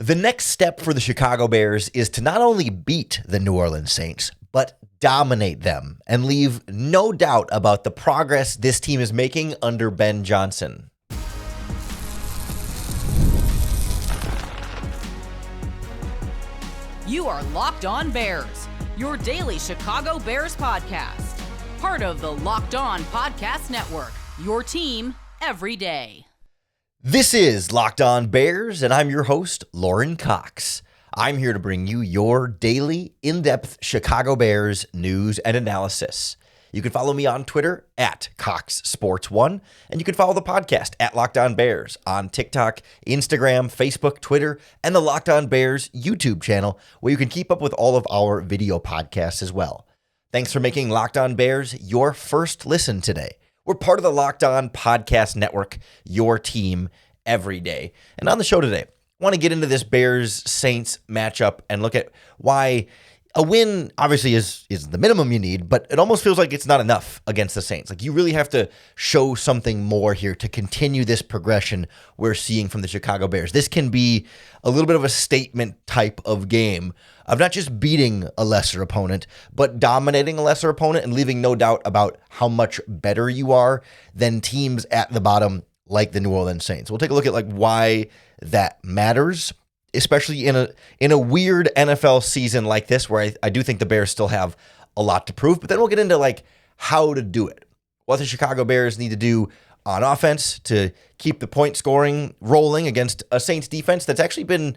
The next step for the Chicago Bears is to not only beat the New Orleans Saints, but dominate them and leave no doubt about the progress this team is making under Ben Johnson. You are Locked On Bears, your daily Chicago Bears podcast. Part of the Locked On Podcast Network, your team every day. This is Locked On Bears, and I'm your host, Lauren Cox. I'm here to bring you your daily, in-depth Chicago Bears news and analysis. You can follow me on Twitter at CoxSports1, and you can follow the podcast at Locked On Bears on TikTok, Instagram, Facebook, Twitter, and the Locked On Bears YouTube channel, where you can keep up with all of our video podcasts as well. Thanks for making Locked On Bears your first listen today. We're part of the Locked On Podcast Network, your team every day. And on the show today, I want to get into this Bears-Saints matchup and look at why a win obviously is the minimum you need, but it almost feels like it's not enough against the Saints. Like, you really have to show something more here to continue this progression we're seeing from the Chicago Bears. This can be a little bit of a statement type of game of not just beating a lesser opponent, but dominating a lesser opponent and leaving no doubt about how much better you are than teams at the bottom like the New Orleans Saints. We'll take a look at why that matters, especially in a weird NFL season like this, where I do think the Bears still have a lot to prove. But then we'll get into how to do it, what the Chicago Bears need to do on offense to keep the point scoring rolling against a Saints defense that's actually been,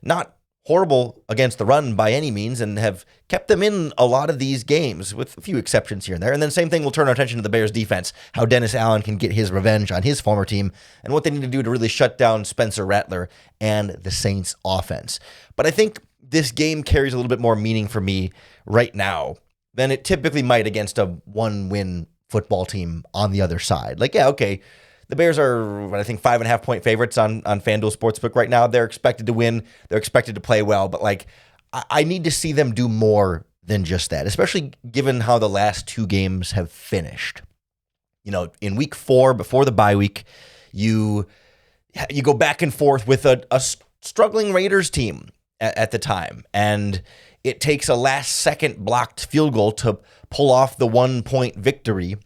not horrible against the run by any means and have kept them in a lot of these games with a few exceptions here and there. And then same thing, we'll turn our attention to the Bears defense, how Dennis Allen can get his revenge on his former team and what they need to do to really shut down Spencer Rattler and the Saints offense. But I think this game carries a little bit more meaning for me right now than it typically might against a one-win football team on the other side. The Bears are, I think, 5.5-point favorites on FanDuel Sportsbook right now. They're expected to win. They're expected to play well. But, I need to see them do more than just that, especially given how the last two games have finished. In week 4, before the bye week, you go back and forth with a struggling Raiders team at the time. And it takes a last-second blocked field goal to pull off the 1-point victory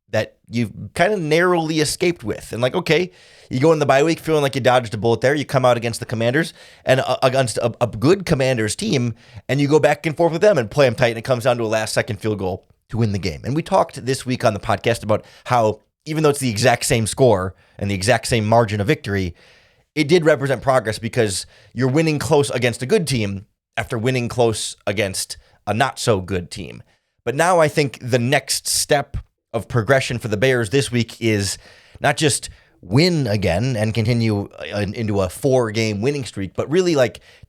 that you've kind of narrowly escaped with. And you go in the bye week feeling like you dodged a bullet there. You come out against the Commanders and against a good Commanders team, and you go back and forth with them and play them tight, and it comes down to a last-second field goal to win the game. And we talked this week on the podcast about how, even though it's the exact same score and the exact same margin of victory, it did represent progress because you're winning close against a good team after winning close against a not-so-good team. But now I think the next step of progression for the Bears this week is not just win again and continue into a 4-game winning streak, but really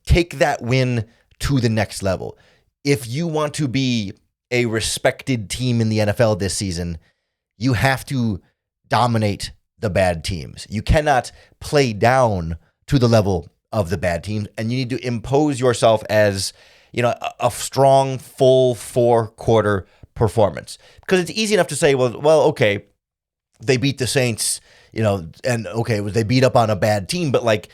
take that win to the next level. If you want to be a respected team in the NFL this season, you have to dominate the bad teams. You cannot play down to the level of the bad teams, and you need to impose yourself as a strong, full 4-quarter performance. Because it's easy enough to say, okay, they beat the Saints, and okay, they beat up on a bad team, but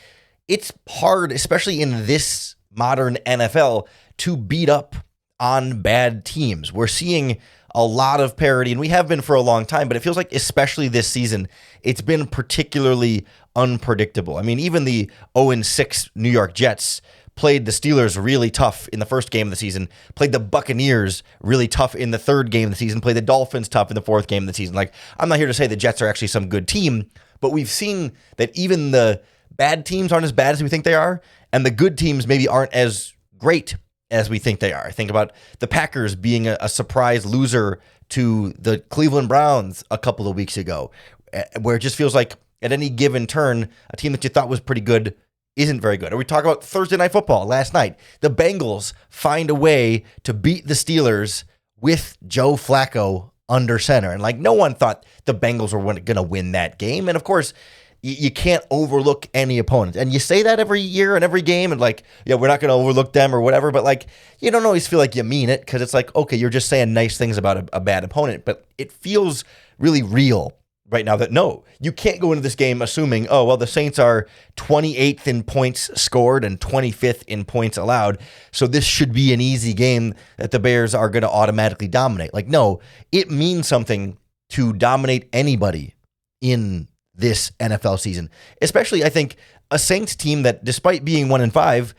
it's hard, especially in this modern NFL, to beat up on bad teams. We're seeing a lot of parity, and we have been for a long time, but it feels like, especially this season, it's been particularly unpredictable. I mean, even the 0-6 New York Jets played the Steelers really tough in the first game of the season, played the Buccaneers really tough in the third game of the season, played the Dolphins tough in the fourth game of the season. I'm not here to say the Jets are actually some good team, but we've seen that even the bad teams aren't as bad as we think they are, and the good teams maybe aren't as great as we think they are. I think about the Packers being a surprise loser to the Cleveland Browns a couple of weeks ago, where it just feels like at any given turn, a team that you thought was pretty good isn't very good. Or we talk about Thursday Night Football last night. The Bengals find a way to beat the Steelers with Joe Flacco under center. And no one thought the Bengals were going to win that game. And of course, you can't overlook any opponent. And you say that every year and every game and we're not going to overlook them or whatever. But you don't always feel like you mean it because it's okay, you're just saying nice things about a bad opponent. But it feels really real right now that no, you can't go into this game assuming, oh, well, the Saints are 28th in points scored and 25th in points allowed, so this should be an easy game that the Bears are going to automatically dominate. Like, no, it means something to dominate anybody in this NFL season, especially, I think, a Saints team that, despite being 1-5,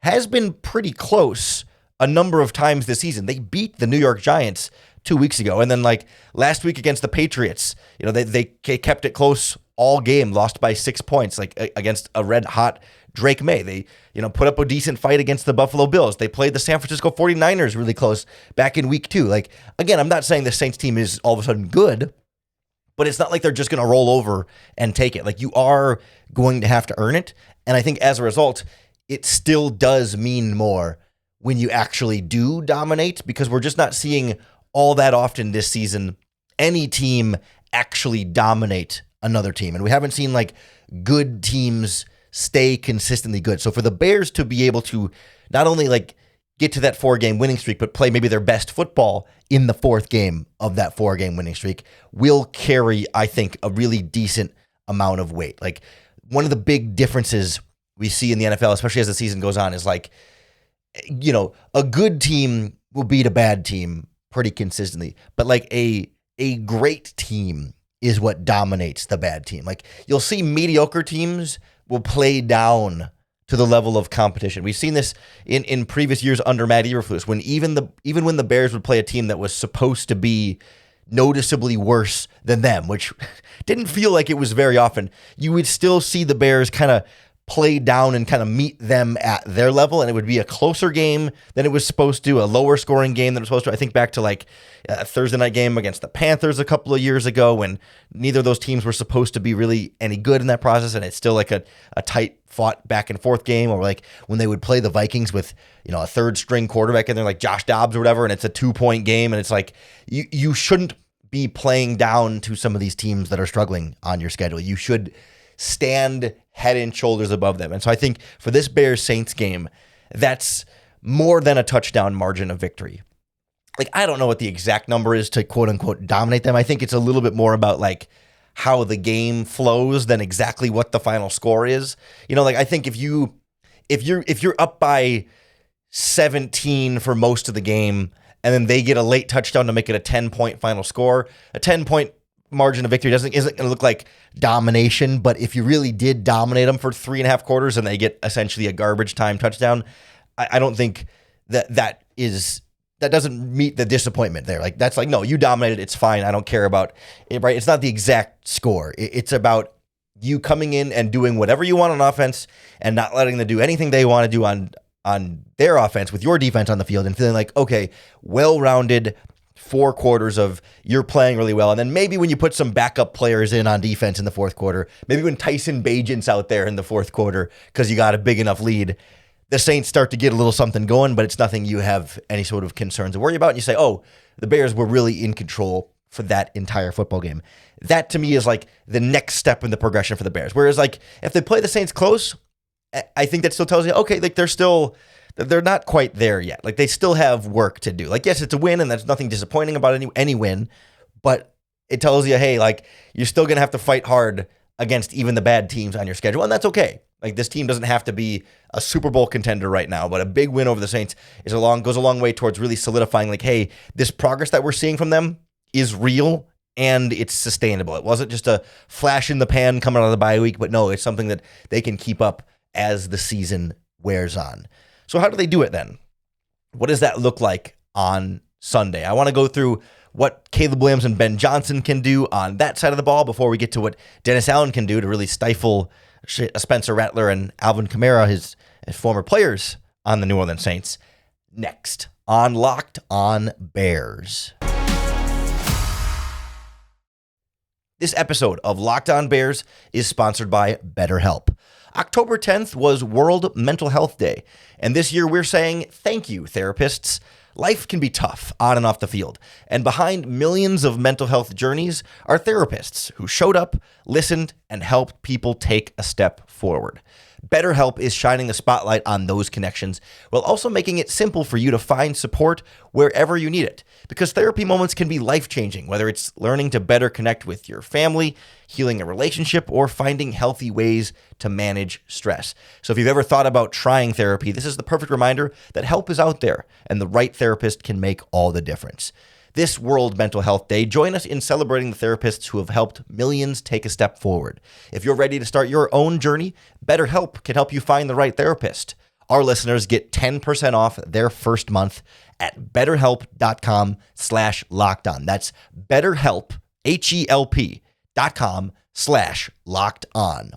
has been pretty close a number of times this season. They beat the New York Giants 2 weeks ago. And then like last week against the Patriots, they kept it close all game, lost by 6 points, like against a red hot Drake May. They, put up a decent fight against the Buffalo Bills. They played the San Francisco 49ers really close back in week 2. Like, again, I'm not saying the Saints team is all of a sudden good, but it's not like they're just going to roll over and take it. Like, you are going to have to earn it. And I think as a result, it still does mean more when you actually do dominate, because we're just not seeing all that often this season any team actually dominate another team. And we haven't seen like good teams stay consistently good. So for the Bears to be able to not only like get to that 4-game winning streak, but play maybe their best football in the 4th game of that 4-game winning streak will carry, I think, a really decent amount of weight. Like, one of the big differences we see in the NFL, especially as the season goes on, is like, a good team will beat a bad team pretty consistently, but like a great team is what dominates the bad team. Like, you'll see mediocre teams will play down to the level of competition. We've seen this in previous years under Matt Eberflus, when even when the Bears would play a team that was supposed to be noticeably worse than them, which didn't feel like it was very often, you would still see the Bears kind of play down and kind of meet them at their level, and it would be a closer game than it was supposed to, a lower scoring game than it was supposed to. I think back to like a Thursday night game against the Panthers a couple of years ago, when neither of those teams were supposed to be really any good in that process, and it's still like a tight fought back and forth game. Or like when they would play the Vikings with a third string quarterback in there like Josh Dobbs or whatever, and it's a 2-point game, and it's like you shouldn't be playing down to some of these teams that are struggling on your schedule. You should stand head and shoulders above them. And so I think for this Bears-Saints game, that's more than a touchdown margin of victory. Like, I don't know what the exact number is to quote unquote dominate them. I think it's a little bit more about like how the game flows than exactly what the final score is. Like, I think if you're up by 17 for most of the game, and then they get a late touchdown to make it a 10-point final score, a 10-point margin of victory isn't going to look like domination. But if you really did dominate them for 3.5 quarters and they get essentially a garbage time touchdown, I don't think that doesn't meet the disappointment there. Like, that's like, no, you dominated, it's fine, I don't care about it, right? It's not the exact score. It's about you coming in and doing whatever you want on offense and not letting them do anything they want to do on their offense with your defense on the field, and feeling like, okay, well-rounded 4 quarters of you're playing really well. And then maybe when you put some backup players in on defense in the 4th quarter, maybe when Tyson Bagent's out there in the 4th quarter because you got a big enough lead, the Saints start to get a little something going, but it's nothing you have any sort of concerns to worry about. And you say, oh, the Bears were really in control for that entire football game. That to me is like the next step in the progression for the Bears. Whereas like if they play the Saints close, I think that still tells you, okay, like they're not quite there yet. Like, they still have work to do. Like, yes, it's a win, and there's nothing disappointing about any win, but it tells you, hey, like, you're still going to have to fight hard against even the bad teams on your schedule, and that's okay. Like, this team doesn't have to be a Super Bowl contender right now, but a big win over the Saints goes a long way towards really solidifying, like, hey, this progress that we're seeing from them is real and it's sustainable. It wasn't just a flash in the pan coming out of the bye week, but no, it's something that they can keep up as the season wears on. So how do they do it then? What does that look like on Sunday? I want to go through what Caleb Williams and Ben Johnson can do on that side of the ball before we get to what Dennis Allen can do to really stifle Spencer Rattler and Alvin Kamara, his former players on the New Orleans Saints. Next on Locked On Bears. This episode of Locked On Bears is sponsored by Betterhelp. October 10th was World Mental Health Day, and this year we're saying thank you, therapists. Life can be tough on and off the field, and behind millions of mental health journeys are therapists who showed up, listened, and helped people take a step forward. BetterHelp is shining the spotlight on those connections while also making it simple for you to find support wherever you need it. Because therapy moments can be life-changing, whether it's learning to better connect with your family, healing a relationship, or finding healthy ways to manage stress. So if you've ever thought about trying therapy, this is the perfect reminder that help is out there and the right therapist can make all the difference. This World Mental Health Day, join us in celebrating the therapists who have helped millions take a step forward. If you're ready to start your own journey, BetterHelp can help you find the right therapist. Our listeners get 10% off their first month at betterhelp.com/lockedon. That's BetterHelp, HELP.com/lockedon.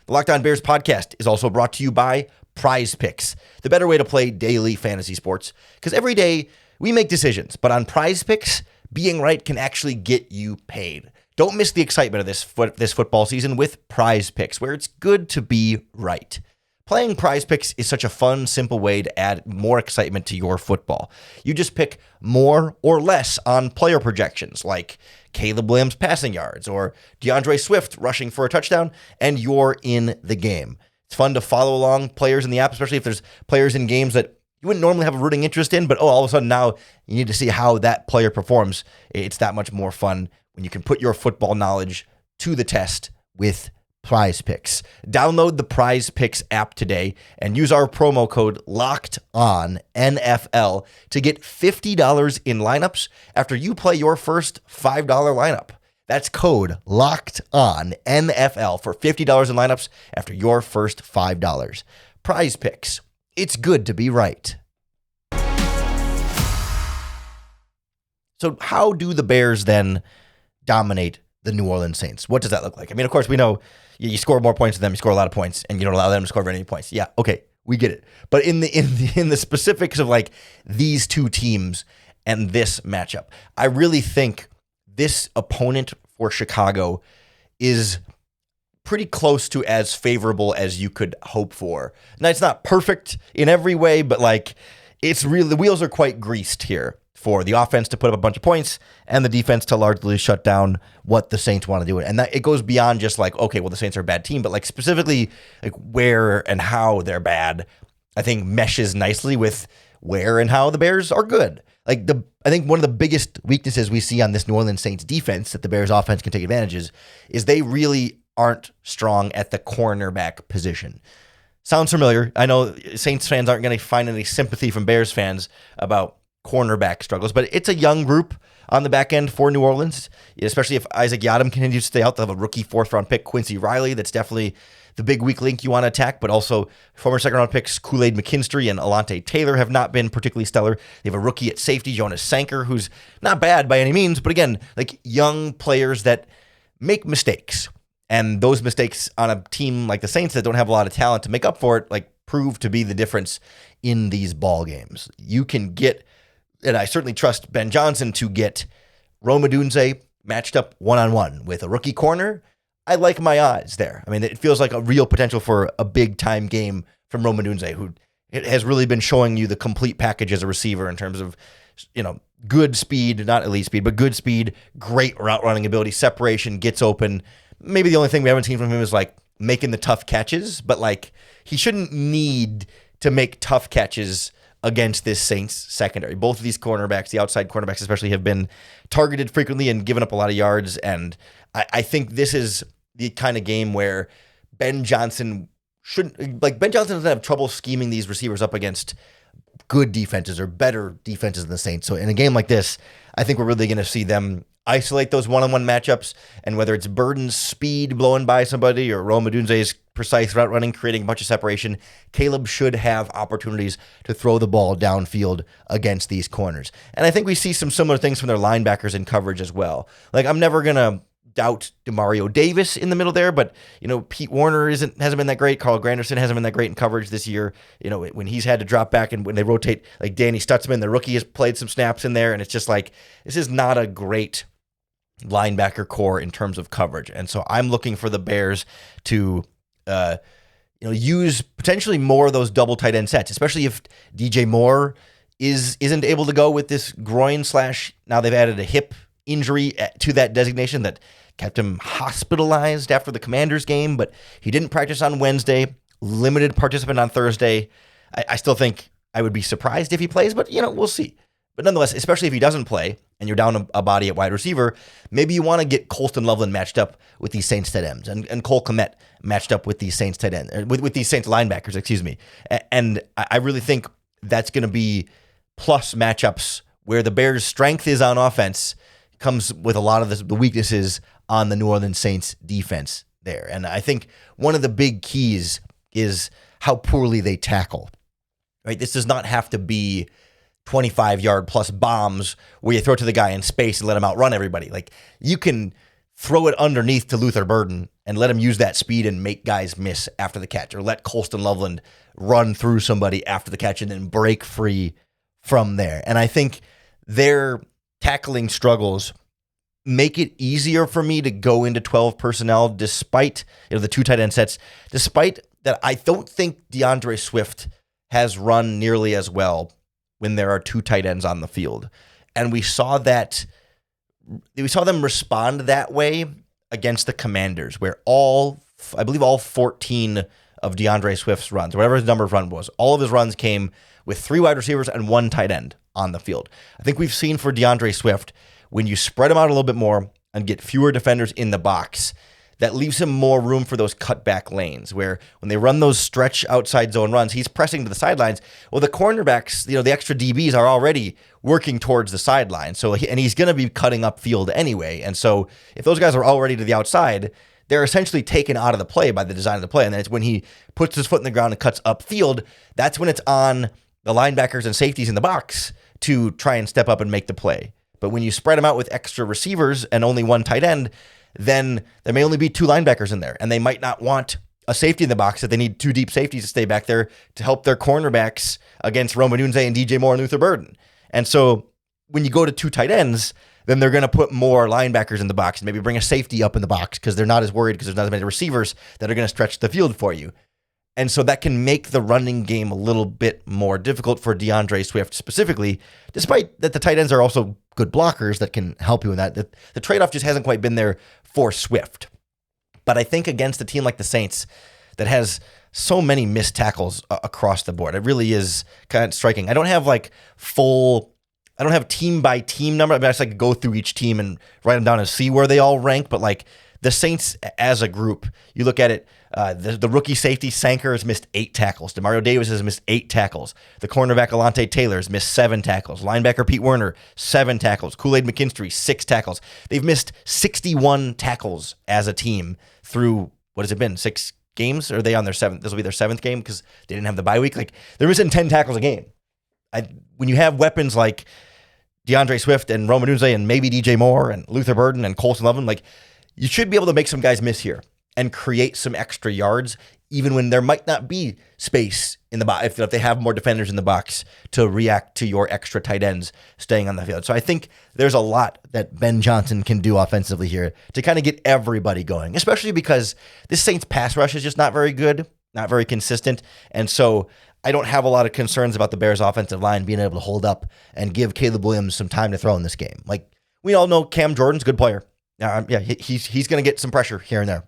The Locked On Bears podcast is also brought to you by PrizePicks, the better way to play daily fantasy sports. Because every day we make decisions, but on PrizePicks, being right can actually get you paid. Don't miss the excitement of this football season with PrizePicks, where it's good to be right. Playing PrizePicks is such a fun, simple way to add more excitement to your football. You just pick more or less on player projections, like Caleb Williams passing yards or DeAndre Swift rushing for a touchdown, and you're in the game. It's fun to follow along players in the app, especially if there's players in games that you wouldn't normally have a rooting interest in, but all of a sudden now you need to see how that player performs. It's that much more fun when you can put your football knowledge to the test with PrizePicks. Download the PrizePicks app today and use our promo code LOCKEDONNFL to get $50 in lineups after you play your first $5 lineup. That's code LOCKEDONNFL for $50 in lineups after your first $5. PrizePicks. It's good to be right. So how do the Bears then dominate the New Orleans Saints? What does that look like? I mean, of course, we know you score more points than them, you score a lot of points, and you don't allow them to score very many points. Yeah, okay, we get it. But in the specifics of like these two teams and this matchup, I really think this opponent for Chicago is pretty close to as favorable as you could hope for. Now, it's not perfect in every way, but like it's really, the wheels are quite greased here for the offense to put up a bunch of points and the defense to largely shut down what the Saints want to do. And that it goes beyond just like, okay, well, the Saints are a bad team, but like specifically like where and how they're bad, I think meshes nicely with where and how the Bears are good. Like I think one of the biggest weaknesses we see on this New Orleans Saints defense that the Bears offense can take advantage is they really aren't strong at the cornerback position. Sounds familiar. I know Saints fans aren't going to find any sympathy from Bears fans about cornerback struggles, but it's a young group on the back end for New Orleans, especially if Isaac Yiadom continues to stay out. They'll have a rookie fourth-round pick, Quincy Riley. That's definitely the big weak link you want to attack, but also former second-round picks Kool-Aid McKinstry and Alante Taylor have not been particularly stellar. They have a rookie at safety, Jonas Sanker, who's not bad by any means, but again, like young players that make mistakes. And those mistakes on a team like the Saints that don't have a lot of talent to make up for it, like prove to be the difference in these ball games. You can get, and I certainly trust Ben Johnson to get Rome Odunze matched up one-on-one with a rookie corner. I like my odds there. I mean, it feels like a real potential for a big-time game from Rome Odunze, who it has really been showing you the complete package as a receiver in terms of, good speed, not elite speed, but good speed, great route running ability, separation, gets open. Maybe the only thing we haven't seen from him is like making the tough catches, but like he shouldn't need to make tough catches against this Saints secondary. Both of these cornerbacks, the outside cornerbacks especially, have been targeted frequently and given up a lot of yards. And I think this is the kind of game where Ben Johnson doesn't have trouble scheming these receivers up against good defenses or better defenses than the Saints. So in a game like this, I think we're really going to see them isolate those one-on-one matchups, and whether it's Burden's speed blowing by somebody or Rome Odunze's precise route running, creating a bunch of separation, Caleb should have opportunities to throw the ball downfield against these corners. And I think we see some similar things from their linebackers in coverage as well. Like, I'm never going to doubt DeMario Davis in the middle there, but Pete Warner hasn't been that great. Carl Granderson hasn't been that great in coverage this year. When he's had to drop back and when they rotate, like Danny Stutzman, the rookie, has played some snaps in there, and it's just like this is not a great linebacker core in terms of coverage. And so I'm looking for the Bears to use potentially more of those double tight end sets, especially if DJ Moore isn't able to go with this groin / now they've added a hip injury to that designation that kept him hospitalized after the Commanders game, but he didn't practice on Wednesday. limited participant on Thursday. I still think I would be surprised if he plays, but, we'll see. But nonetheless, especially if he doesn't play and you're down a body at wide receiver, maybe you want to get Colston Loveland matched up with these Saints tight ends and Cole Kmet matched up with these Saints tight ends, with these Saints linebackers, excuse me. And I really think that's going to be plus matchups where the Bears' strength is on offense comes with a lot of the weaknesses on the New Orleans Saints defense there. And I think one of the big keys is how poorly they tackle. Right? This does not have to be 25-yard plus bombs where you throw it to the guy in space and let him outrun everybody. Like, you can throw it underneath to Luther Burden and let him use that speed and make guys miss after the catch, or let Colston Loveland run through somebody after the catch and then break free from there. And I think their tackling struggles make it easier for me to go into 12 personnel despite the two tight end sets, despite that I don't think DeAndre Swift has run nearly as well when there are two tight ends on the field. And we saw them respond that way against the Commanders, where I believe all 14 of DeAndre Swift's runs, whatever his number of run was, all of his runs came with 3 wide receivers and 1 tight end on the field. I think we've seen for DeAndre Swift, when you spread him out a little bit more and get fewer defenders in the box, that leaves him more room for those cutback lanes where when they run those stretch outside zone runs, he's pressing to the sidelines. Well, the cornerbacks, the extra DBs are already working towards the sideline. And he's going to be cutting up field anyway. And so if those guys are already to the outside, they're essentially taken out of the play by the design of the play. And then it's when he puts his foot in the ground and cuts upfield, that's when it's on the linebackers and safeties in the box to try and step up and make the play. But when you spread them out with extra receivers and only 1 tight end, then there may only be 2 linebackers in there, and they might not want a safety in the box, that they need 2 deep safeties to stay back there to help their cornerbacks against Rome Odunze and DJ Moore and Luther Burden. And so when you go to 2 tight ends, then they're going to put more linebackers in the box and maybe bring a safety up in the box because they're not as worried because there's not as many receivers that are going to stretch the field for you. And so that can make the running game a little bit more difficult for DeAndre Swift specifically, despite that the tight ends are also good blockers that can help you in that. The trade-off just hasn't quite been there for Swift. But I think against a team like the Saints that has so many missed tackles across the board, it really is kind of striking. I don't have team by team number. I mean, I just go through each team and write them down and see where they all rank. But the Saints as a group, you look at it, the rookie safety Sanker has missed 8 tackles. Demario Davis has missed 8 tackles. The cornerback Alante Taylor has missed 7 tackles. Linebacker Pete Werner, 7 tackles. Kool-Aid McKinstry, 6 tackles. They've missed 61 tackles as a team through, what has it been, 6 games? Or are they on their 7th? This will be their 7th game because they didn't have the bye week. They're missing 10 tackles a game. When you have weapons like DeAndre Swift and Rome Odunze and maybe DJ Moore and Luther Burden and Colston Loveland, you should be able to make some guys miss here and create some extra yards, even when there might not be space in the box, if they have more defenders in the box to react to your extra tight ends staying on the field. So I think there's a lot that Ben Johnson can do offensively here to kind of get everybody going, especially because this Saints pass rush is just not very good, not very consistent. And so I don't have a lot of concerns about the Bears offensive line being able to hold up and give Caleb Williams some time to throw in this game. We all know Cam Jordan's a good player. He's going to get some pressure here and there.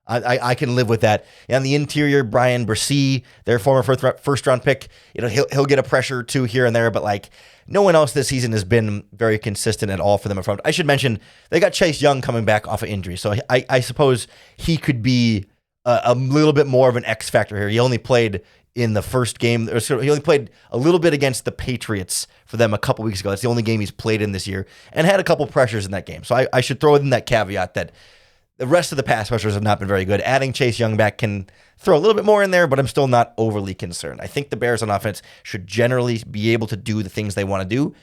I can live with that. And on the interior, Brian Bresee, their former first round pick, he'll get a pressure too here and there, but no one else this season has been very consistent at all for them in front. I should mention they got Chase Young coming back off of injury, so I suppose he could be a little bit more of an X factor here. He only played in the first game, he only played a little bit against the Patriots for them a couple weeks ago. That's the only game he's played in this year, and had a couple pressures in that game. So I should throw in that caveat that the rest of the pass rushers have not been very good. Adding Chase Young back can throw a little bit more in there, but I'm still not overly concerned. I think the Bears on offense should generally be able to do the things they want to do.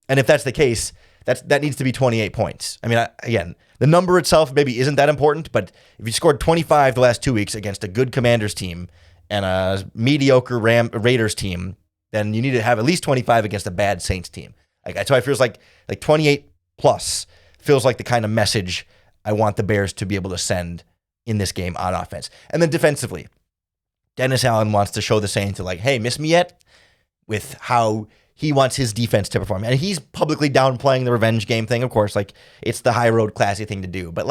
And if that's the case, that needs to be 28 points. I mean, again, the number itself maybe isn't that important, but if you scored 25 the last 2 weeks against a good Commanders team and a mediocre Raiders team, then you need to have at least 25 against a bad Saints team. That's why it feels like 28 plus feels like the kind of message I want the Bears to be able to send in this game on offense. And then defensively, Dennis Allen wants to show the Saints hey, miss me yet? With how he wants his defense to perform. And he's publicly downplaying the revenge game thing, of course. It's the high road classy thing to do. But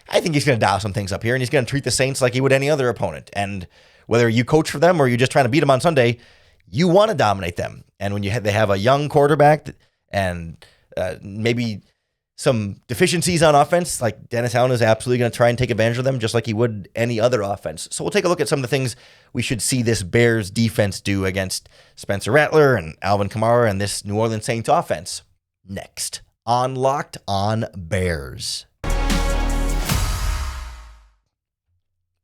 I think he's going to dial some things up here, and he's going to treat the Saints like he would any other opponent. And whether you coach for them or you're just trying to beat them on Sunday, you want to dominate them. And when they have a young quarterback and maybe some deficiencies on offense, like Dennis Allen is absolutely going to try and take advantage of them just like he would any other offense. So we'll take a look at some of the things we should see this Bears defense do against Spencer Rattler and Alvin Kamara and this New Orleans Saints offense next on Locked On Bears.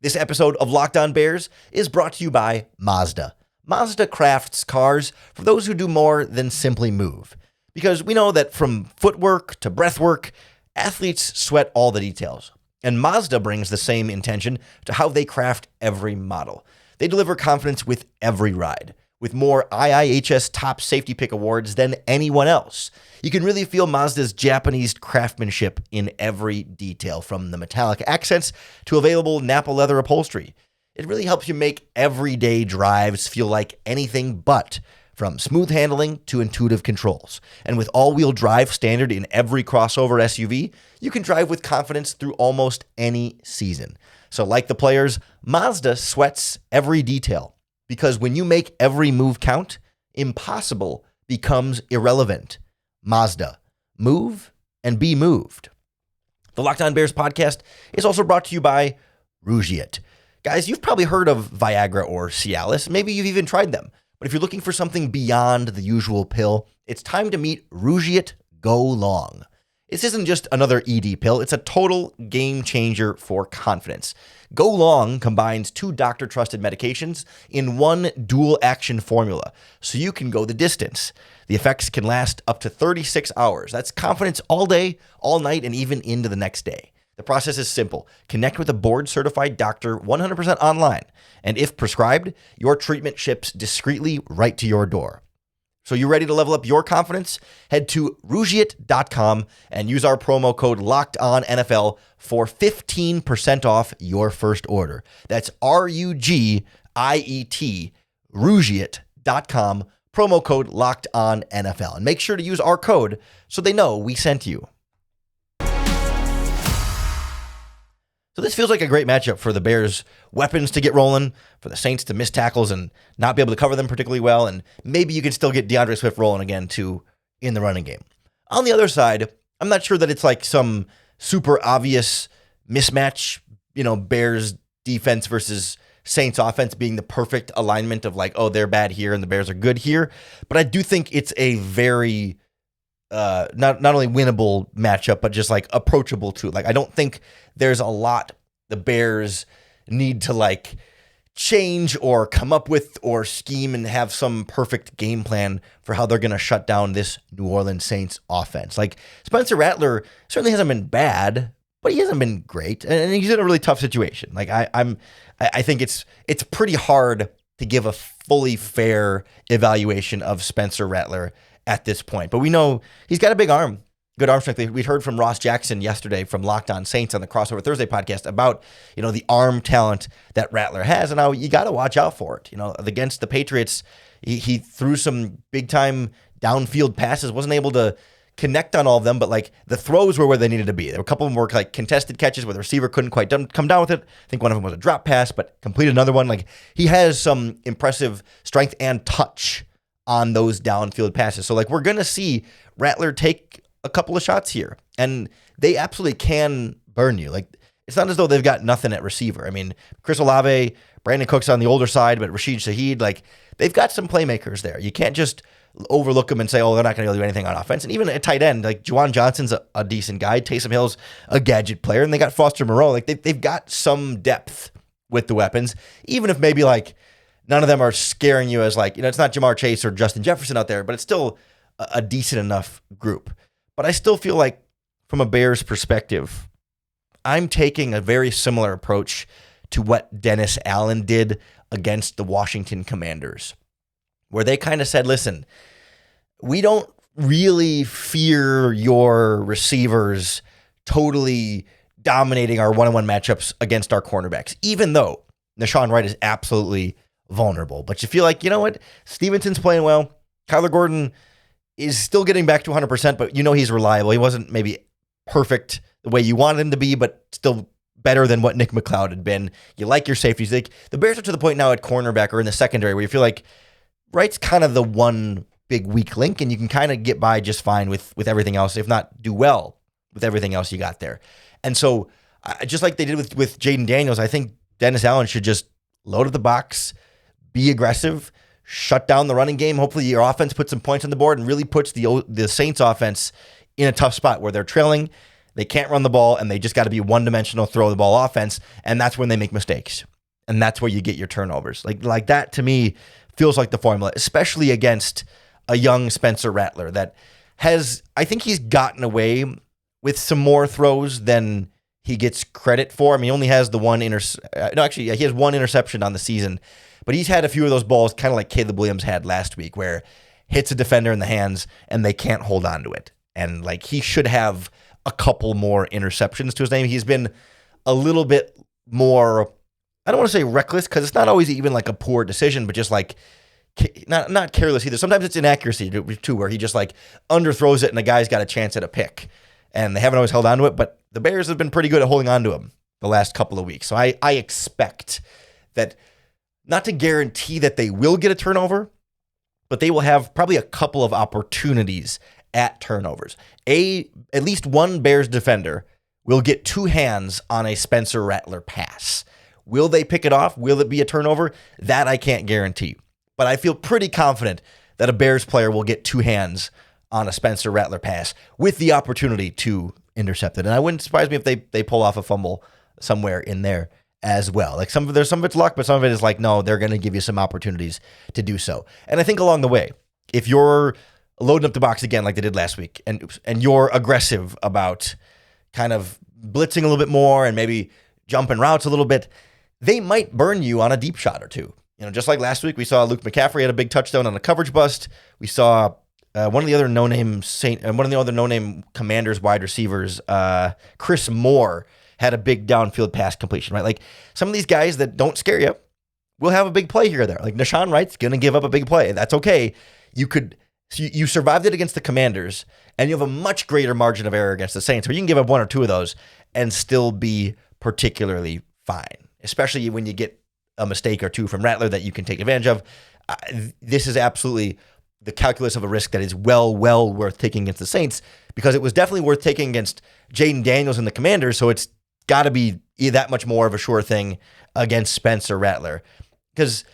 This episode of Locked On Bears is brought to you by Mazda. Mazda crafts cars for those who do more than simply move. Because we know that from footwork to breathwork, athletes sweat all the details. And Mazda brings the same intention to how they craft every model. They deliver confidence with every ride, with more IIHS top safety pick awards than anyone else. You can really feel Mazda's Japanese craftsmanship in every detail, from the metallic accents to available Napa leather upholstery. It really helps you make everyday drives feel like anything but, from smooth handling to intuitive controls. And with all-wheel drive standard in every crossover SUV, you can drive with confidence through almost any season. So like the players, Mazda sweats every detail, because when you make every move count, impossible becomes irrelevant. Mazda. Move and be moved. The Locked On Bears podcast is also brought to you by Rugiet. Guys, you've probably heard of Viagra or Cialis. Maybe you've even tried them. But if you're looking for something beyond the usual pill, it's time to meet Rugiet Go Long. This isn't just another ED pill. It's a total game changer for confidence. Go Long combines 2 doctor-trusted medications in one dual-action formula, so you can go the distance. The effects can last up to 36 hours. That's confidence all day, all night, and even into the next day. The process is simple. Connect with a board-certified doctor 100% online, and if prescribed, your treatment ships discreetly right to your door. So you ready to level up your confidence? Head to Rugiet.com and use our promo code LOCKEDONNFL for 15% off your first order. That's Rugiet, Rugiet.com, promo code LOCKEDONNFL. And make sure to use our code so they know we sent you. So this feels like a great matchup for the Bears' weapons to get rolling, for the Saints to miss tackles and not be able to cover them particularly well, and maybe you can still get DeAndre Swift rolling again, too, in the running game. On the other side, I'm not sure that it's like some super obvious mismatch, Bears defense versus Saints offense being the perfect alignment of like, oh, they're bad here and the Bears are good here. But I do think it's a very not only winnable matchup, but just like approachable too. Like, I don't think there's a lot the Bears need to like change or come up with or scheme and have some perfect game plan for how they're going to shut down this New Orleans Saints offense. Like, Spencer Rattler certainly hasn't been bad, but he hasn't been great, and he's in a really tough situation. Like, I think it's pretty hard to give a fully fair evaluation of Spencer Rattler at this point. But we know he's got a big arm, good arm strength. We heard from Ross Jackson yesterday from Locked On Saints on the Crossover Thursday podcast about, the arm talent that Rattler has and how you got to watch out for it. Against the Patriots, he threw some big time downfield passes, wasn't able to connect on all of them, but like the throws were where they needed to be. There were a couple of them were like contested catches where the receiver couldn't quite come down with it. I think one of them was a drop pass, but completed another one. Like, he has some impressive strength and touch on those downfield passes. So like, we're going to see Rattler take a couple of shots here, and they absolutely can burn you. Like, it's not as though they've got nothing at receiver. I mean, Chris Olave, Brandon Cooks on the older side, but Rashid Shaheed, like, they've got some playmakers there. You can't just overlook them and say, oh, they're not going to be able to do anything on offense. And even at tight end, like, Juwan Johnson's a decent guy. Taysom Hill's a gadget player, and they got Foster Moreau. Like, they've got some depth with the weapons, even if maybe like none of them are scaring you as like, it's not Jamar Chase or Justin Jefferson out there, but it's still a decent enough group. But I still feel like, from a Bears perspective, I'm taking a very similar approach to what Dennis Allen did against the Washington Commanders, where they kind of said, listen, we don't really fear your receivers totally dominating our one-on-one matchups against our cornerbacks, even though Nashawn Wright is absolutely vulnerable. But you feel like, what? Stevenson's playing well. Kyler Gordon is still getting back to 100%, but he's reliable. He wasn't maybe perfect the way you wanted him to be, but still better than what Nick McLeod had been. You like your safeties. Like, the Bears are to the point now at cornerback or in the secondary where you feel like Wright's kind of the one big weak link, and you can kind of get by just fine with everything else, if not do well with everything else you got there. And so, just like they did with Jaden Daniels, I think Dennis Allen should just load up the box, be aggressive, shut down the running game. Hopefully your offense puts some points on the board and really puts the Saints offense in a tough spot where they're trailing, they can't run the ball, and they just got to be one-dimensional throw the ball offense, and that's when they make mistakes. And that's where you get your turnovers. Like that, to me, feels like the formula, especially against a young Spencer Rattler that has, I think he's gotten away with some more throws than he gets credit for. I mean, he only has the one he has one interception on the season, but he's had a few of those balls kind of like Caleb Williams had last week where hits a defender in the hands and they can't hold on to it. And like, he should have a couple more interceptions to his name. He's been a little bit more, I don't want to say reckless, because it's not always even like a poor decision, but just like not careless either. Sometimes it's inaccuracy too, where he just like underthrows it and the guy's got a chance at a pick. And they haven't always held on to it, but the Bears have been pretty good at holding on to him the last couple of weeks. So I expect that, not to guarantee that they will get a turnover, but they will have probably a couple of opportunities at turnovers. At least one Bears defender will get two hands on a Spencer Rattler pass. Will they pick it off? Will it be a turnover? That I can't guarantee. But I feel pretty confident that a Bears player will get two hands on a Spencer Rattler pass with the opportunity to intercept it. And I wouldn't surprise me if they pull off a fumble somewhere in there as well. Like there's some of it's luck, but some of it is like, no, they're going to give you some opportunities to do so. And I think along the way, if you're loading up the box again like they did last week, and you're aggressive about kind of blitzing a little bit more and maybe jumping routes a little bit, they might burn you on a deep shot or two. You know, just like last week, we saw Luke McCaffrey had a big touchdown on a coverage bust. We saw one of the other no-name Commanders wide receivers, Chris Moore, had a big downfield pass completion, right? Like, some of these guys that don't scare you will have a big play here or there. Like Nashawn Wright's going to give up a big play. That's okay. You survived it against the Commanders, and you have a much greater margin of error against the Saints, where you can give up one or two of those and still be particularly fine, especially when you get a mistake or two from Rattler that you can take advantage of. This is absolutely the calculus of a risk that is well worth taking against the Saints, because it was definitely worth taking against Jaden Daniels and the Commanders, so it's got to be that much more of a sure thing against Spencer Rattler. Because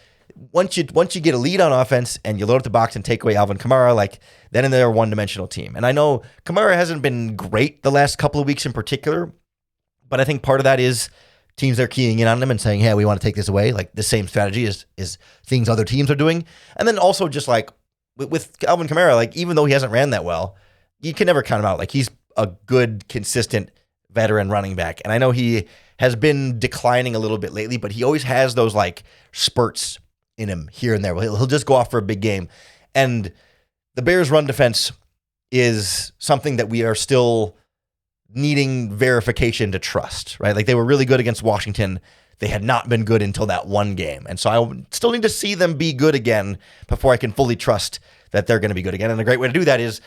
once you get a lead on offense and you load up the box and take away Alvin Kamara, like, then they're a one-dimensional team. And I know Kamara hasn't been great the last couple of weeks in particular, but I think part of that is teams are keying in on him and saying, hey, we want to take this away. Like, the same strategy is things other teams are doing. And then also just like with Alvin Kamara, like, even though he hasn't ran that well, you can never count him out. Like, he's a good, consistent veteran running back. And I know he has been declining a little bit lately, but he always has those like spurts in him here and there. He'll just go off for a big game. And the Bears' run defense is something that we are still needing verification to trust, right? Like, they were really good against Washington. They had not been good until that one game. And so I still need to see them be good again before I can fully trust that they're going to be good again. And a great way to do that is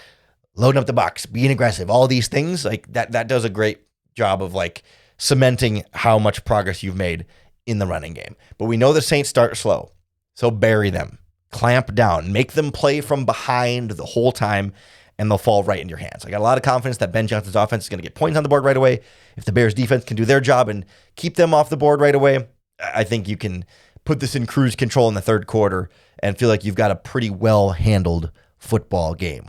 loading up the box, being aggressive, all these things. Like, that does a great job of like cementing how much progress you've made in the running game. But we know the Saints start slow. So bury them, clamp down, make them play from behind the whole time, and they'll fall right in your hands. I got a lot of confidence that Ben Johnson's offense is going to get points on the board right away. If the Bears defense can do their job and keep them off the board right away, I think you can put this in cruise control in the third quarter and feel like you've got a pretty well-handled football game.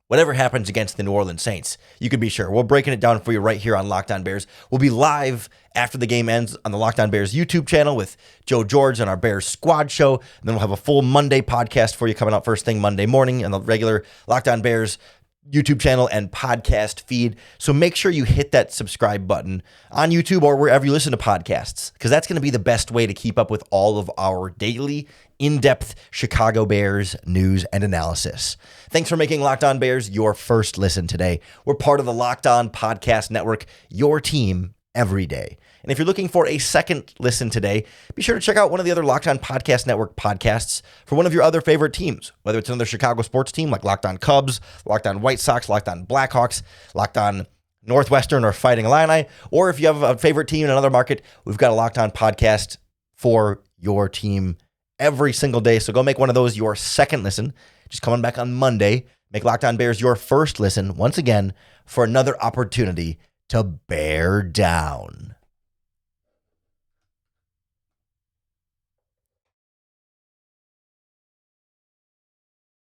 Whatever happens against the New Orleans Saints, you can be sure we're breaking it down for you right here on Locked On Bears. We'll be live after the game ends on the Locked On Bears YouTube channel with Joe George on our Bears Squad show. And then we'll have a full Monday podcast for you coming out first thing Monday morning on the regular Locked On Bears YouTube channel and podcast feed. So make sure you hit that subscribe button on YouTube or wherever you listen to podcasts, because that's going to be the best way to keep up with all of our daily in-depth Chicago Bears news and analysis. Thanks for making Locked On Bears your first listen today. We're part of the Locked On Podcast Network, your team every day. And if you're looking for a second listen today, be sure to check out one of the other Locked On Podcast Network podcasts for one of your other favorite teams, whether it's another Chicago sports team like Locked On Cubs, Locked On White Sox, Locked On Blackhawks, Locked On Northwestern or Fighting Illini, or if you have a favorite team in another market, we've got a Locked On podcast for your team every single day. So go make one of those your second listen. Just coming back on Monday, make Locked On Bears your first listen once again for another opportunity to bear down.